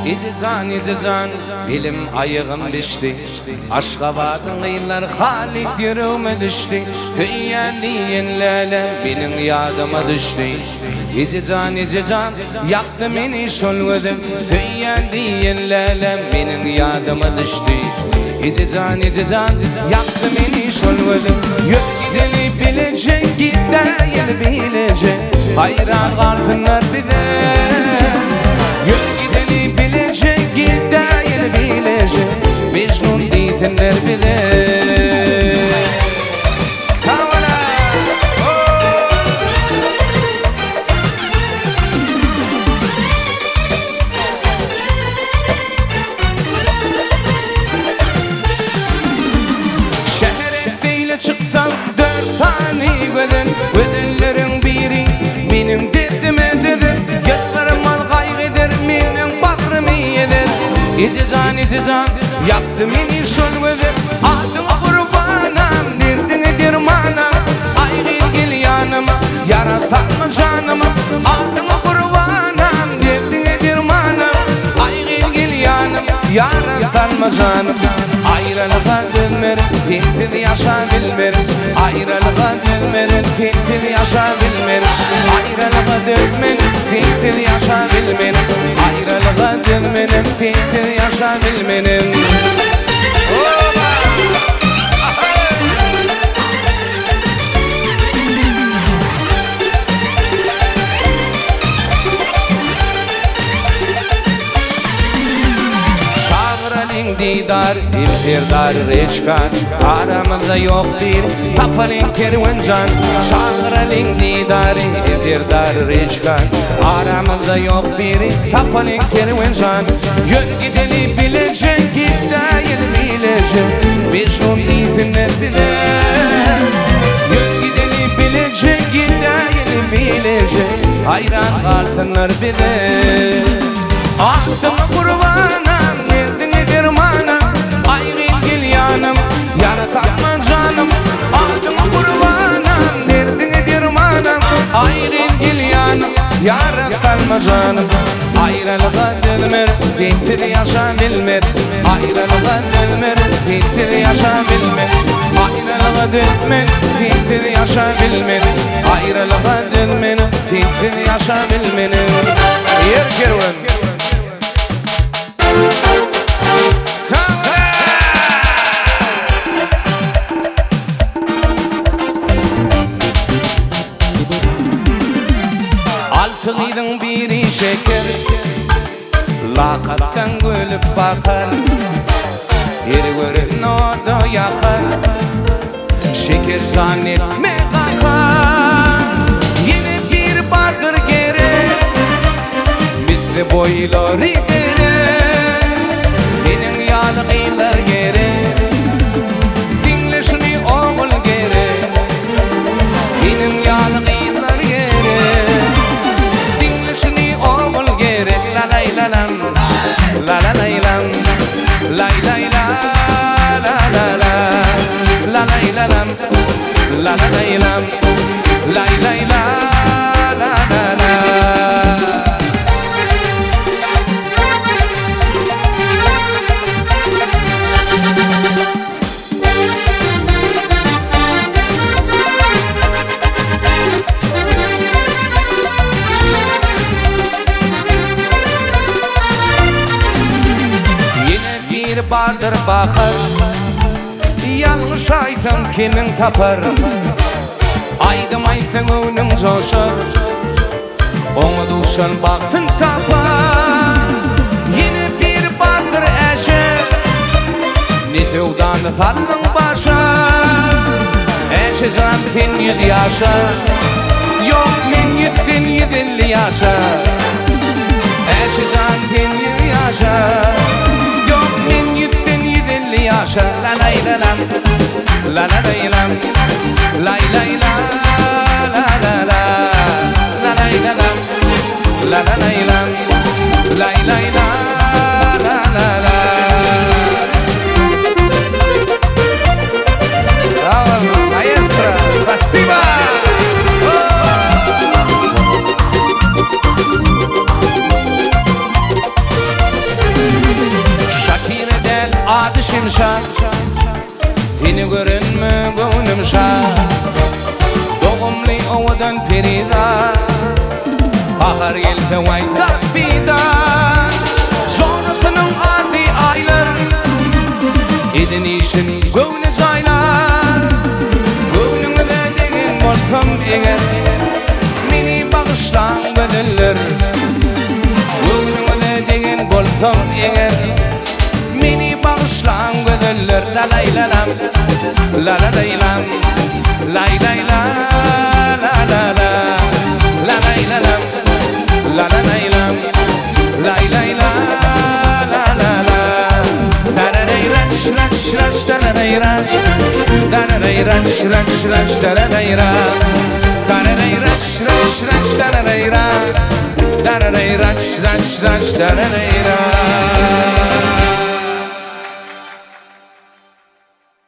İcizan dilim ayığım düştü. Aşka vadın kıyılar halik yüreğime düştü. Feyyaliyen lale benim yadıma düştü. İcizan yaktı beni şolvedim. Feyyaliyen lale benim yadıma düştü. İcizan yaktı beni şolvedim. Yok gideli bilecek gideyim bilecek. Hayran kalsınlar bir de. Yok gideli bilecek gideyim bilecek. Mecnun değilsinler bir de. Sağ ola. Şehre beyle çıksam 4 tane gödenlerin biri benim derdime dedi. Gözlerim al kaygıdır benim bakrımı yeder. İcizan yaptı beni şol gözüm. Adıma kurbanım derdine dirmanım. Ayrıl gel yanıma yaratan mı canımı. Adıma kurbanım derdine dirmanım. Ayrıl gel yanıma yaratan mı canım. Ayrılığa dönmerim, kimsini yaşa bilmerim. Ayrılığa dönmerim, kimsini yaşa bilmerim. Ayrılığa dönmerim, kimsini yaşa bilmerim. Ayrılığa dönmerim, kimsini yaşa bilmerim. Didar, imtirdar reçkan. Aramızda yok bir tapalin kervancan. Şahralin didar, imtirdar reçkan. Aramızda yok bir tapalin kervancan. Yön gideli bilecek, gideyim bilecek. Mecnun değilsinler bir de. Yön gideli bilecek, gideyim bilecek. Hayran kalsınlar bir de. Aklıma kurbanım ayrıl gel yanım, yaratanma canım. Adıma kurbanım, derdine dirmanım. Ayrıl gel yanım, yaratanma canım. Ayrılığa dönmer, getir yaşa bilmer. Ayrılığa dönmer, getir yaşa bilmer. Ayrılığa dönmer, getir yaşa bilmer. Ayrılığa dönmer, getir yaşa bilmer. Yer kervan. Altılıydın biri şeker, lakattan gülüp bakar. Her gören o da yakar. Şeker zannetme kakar. Yine bir vardır geri, misli boyları dere. Benim yalıklar geri, dinle şunu oğul geri. Benim yalıklar geri, dinle şunu oğul geri. La lay la lam, la la lay lam, lay lay la la la la, la lay la lam, la la lay lam, lay lay la la la la. Bardır bakar, yanlış aytım kimin tapar. Aydım aytın önüm coşar, onu duşan baktın tapar. Yine bir bardır eşe, nitevdan fallın başa. Eşe can 17 yaşa, yok 1750 yaşa. Eşe can 17 yaşa, yok 1750 yaşa. La lay la lam, la la lay lam, lay lay la la la la, la lay la lam, la la lay lam, lay lay la la la la. Bravo, maestra, спасибо. başım şah Seni görünme gönlüm şah Doğumlu ovadan perida Ahar yelde vayda bida Sonrasının adi aylar Edin işin gönlü zaylar Gönlüne de degin bolsam eğer Meni bağışlan bedeller Gönlüne de degin bolsam eğer Meni bağışlan bedeller La lay la lam La la lay lam Lay lay la la la la La lay la lam La la lay lam Lay lay la la la la Da da day rash rash rash da da day rash Da da day rash rash rash da da day rash Da da day rash rash rash da da day rash Da da day rash rash rash da da day rash